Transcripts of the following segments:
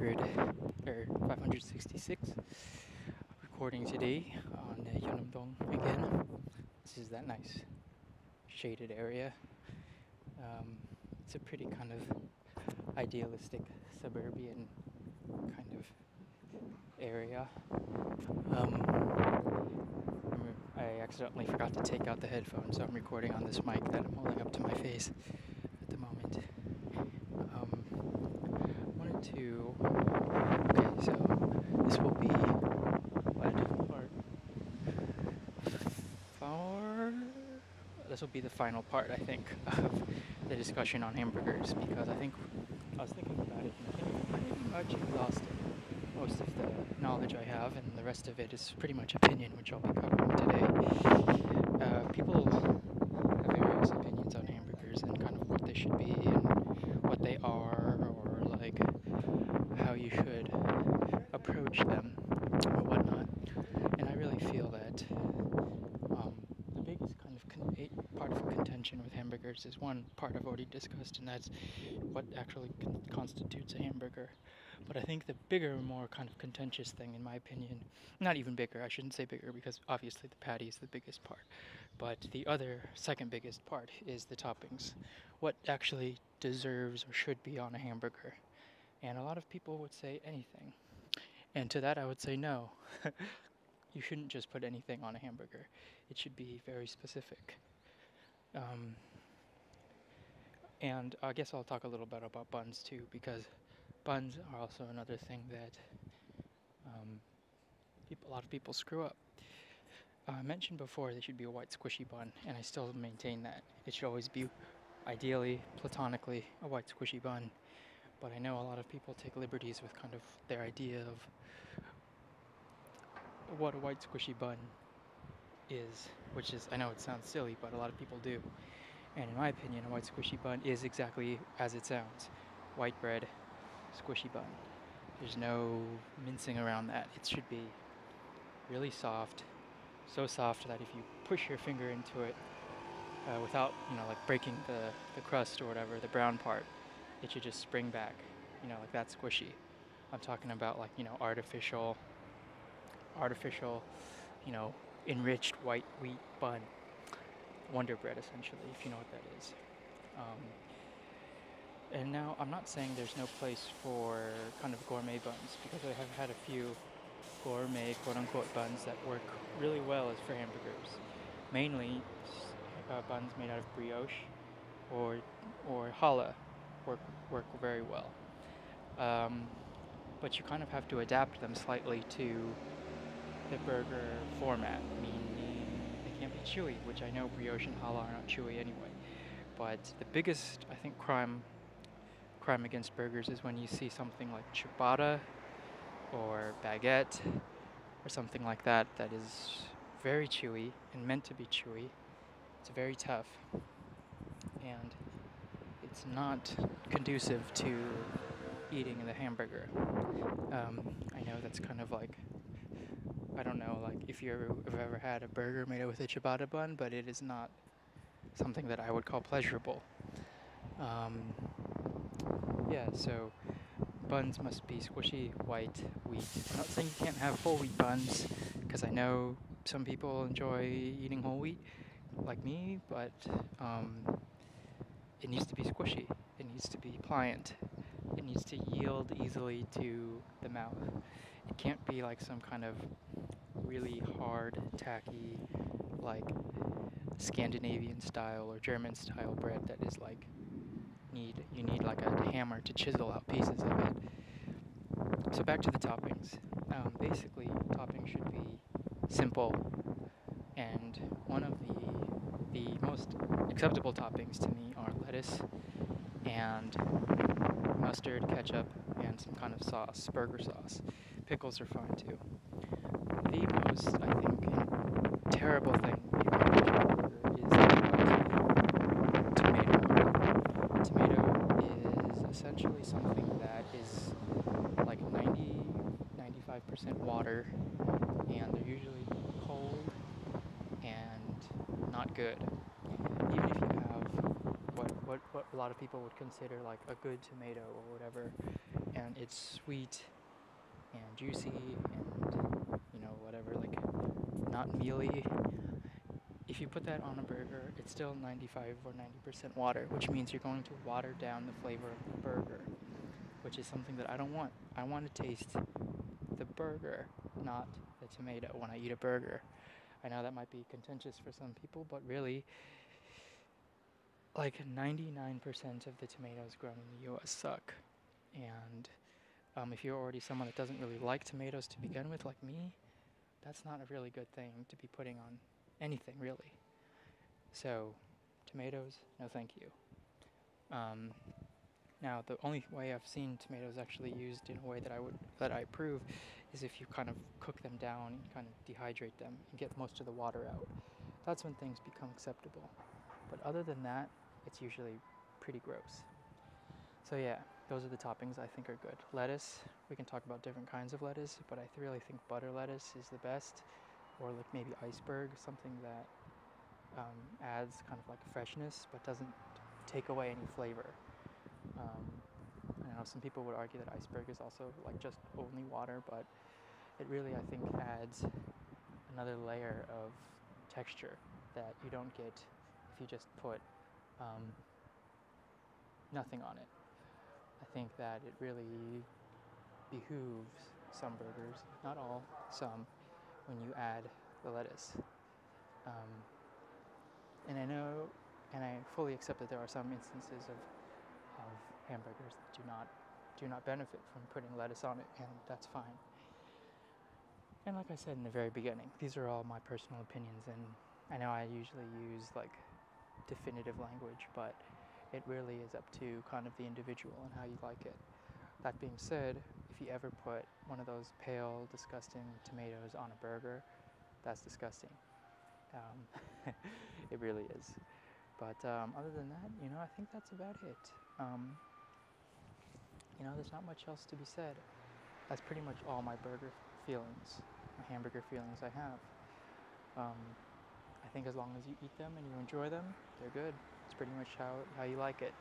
566 recording today on Yeonam-dong again. This is that nice shaded area. It's a pretty kind of idealistic suburban kind of area. I accidentally forgot to take out the headphones, so I'm recording on this mic that I'm holding up to my face at the moment. Okay, so this will be this will be the final part, I think, of the discussion on hamburgers, because I was thinking about it, and I think I pretty much exhausted most of the knowledge I have, and the rest of it is pretty much opinion, which I'll be covering today. People have various opinions on hamburgers and kind of what they should be and what they are, or like how you should approach them or whatnot. And I really feel that the biggest kind of part of contention with hamburgers is one part I've already discussed, and that's what actually constitutes a hamburger. But I think the bigger, more kind of contentious thing, in my opinion, not even bigger, I shouldn't say bigger, because obviously the patty is the biggest part, but the other second biggest part is the toppings. What actually deserves or should be on a hamburger? And a lot of people would say anything. And to that I would say no. You shouldn't just put anything on a hamburger. It should be very specific. And I guess I'll talk a little bit about buns too, because buns are also another thing that a lot of people screw up. I mentioned before they should be a white squishy bun, and I still maintain that. It should always be, ideally, platonically, a white squishy bun. But I know a lot of people take liberties with kind of their idea of what a white squishy bun is, which is, I know it sounds silly, but a lot of people do. And in my opinion, a white squishy bun is exactly as it sounds. White bread, squishy bun. There's no mincing around that. It should be really soft, so soft that if you push your finger into it without, like breaking the crust or whatever, the brown part, it should just spring back, like that squishy. I'm talking about like, artificial, enriched white wheat bun. Wonder bread, essentially, if you know what that is. And now, I'm not saying there's no place for kind of gourmet buns, because I have had a few gourmet, quote-unquote, buns that work really well as for hamburgers. Mainly, buns made out of brioche or challah work very well. But you kind of have to adapt them slightly to the burger format, meaning they can't be chewy, which I know brioche and challah are not chewy anyway. But the biggest, I think, crime against burgers is when you see something like ciabatta or baguette or something like that that is very chewy and meant to be chewy. It's very tough, and it's not conducive to eating the hamburger. I know that's kind of like, I don't know, like if you've ever had a burger made with a ciabatta bun, but it is not something that I would call pleasurable. Yeah, so buns must be squishy, white wheat. I'm not saying you can't have whole wheat buns, because I know some people enjoy eating whole wheat, like me, but it needs to be squishy. It needs to be pliant. It needs to yield easily to the mouth. It can't be like some kind of really hard, tacky, like Scandinavian style or German style bread that is like you need like a hammer to chisel out pieces of it. So back to the toppings. Basically, toppings should be simple, and one of the most acceptable toppings to me are lettuce and mustard, ketchup, and some kind of sauce, burger sauce. Pickles are fine too. The most, I think, terrible thing you can put on a burger is tomato. Tomato is essentially something that is like 90-95% water, and they're usually cold and not good. Even if you have what a lot of people would consider like a good tomato or whatever, and it's sweet and juicy and, you know, whatever, like not mealy. If you put that on a burger, it's still 95 or 90% water, which means you're going to water down the flavor of the burger, which is something that I don't want. I want to taste the burger, not the tomato when I eat a burger. I know that might be contentious for some people, but really, like 99% of the tomatoes grown in the US suck. And if you're already someone that doesn't really like tomatoes to begin with, like me, that's not a really good thing to be putting on anything, really. So, tomatoes, no thank you. Now, the only way I've seen tomatoes actually used in a way that I approve is if you kind of cook them down and kind of dehydrate them and get most of the water out. That's when things become acceptable. But other than that, it's usually pretty gross. So yeah, those are the toppings I think are good. Lettuce, we can talk about different kinds of lettuce, but I really think butter lettuce is the best, or like maybe iceberg, something that adds kind of like freshness but doesn't take away any flavor. I know some people would argue that iceberg is also like just only water, but it really, I think, adds another layer of texture that you don't get if you just put nothing on it. I think that it really behooves some burgers, not all, some, when you add the lettuce. And I know, and I fully accept that there are some instances of hamburgers that do not benefit from putting lettuce on it, and that's fine. And like I said in the very beginning, these are all my personal opinions, and I know I usually use like definitive language, but it really is up to kind of the individual and how you like it. That being said, if you ever put one of those pale, disgusting tomatoes on a burger, that's disgusting. It really is. But other than that, you know, I think that's about it. You know, there's not much else to be said. That's pretty much all my burger feelings, my hamburger feelings I have. I think as long as you eat them and you enjoy them, they're good. It's pretty much how you like it.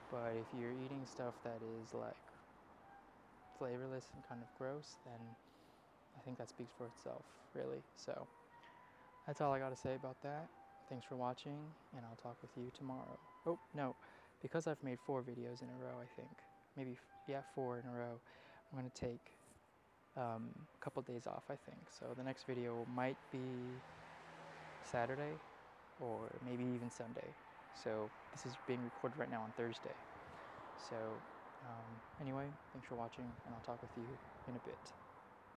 But if you're eating stuff that is like flavorless and kind of gross, then I think that speaks for itself, really. So that's all I got to say about that. Thanks for watching, and I'll talk with you tomorrow. Oh, no, because I've made 4 videos in a row, I think. Maybe, 4 in a row. I'm going to take a couple days off, I think. So the next video might be Saturday, or maybe even Sunday. So this is being recorded right now on Thursday. So anyway, thanks for watching, and I'll talk with you in a bit.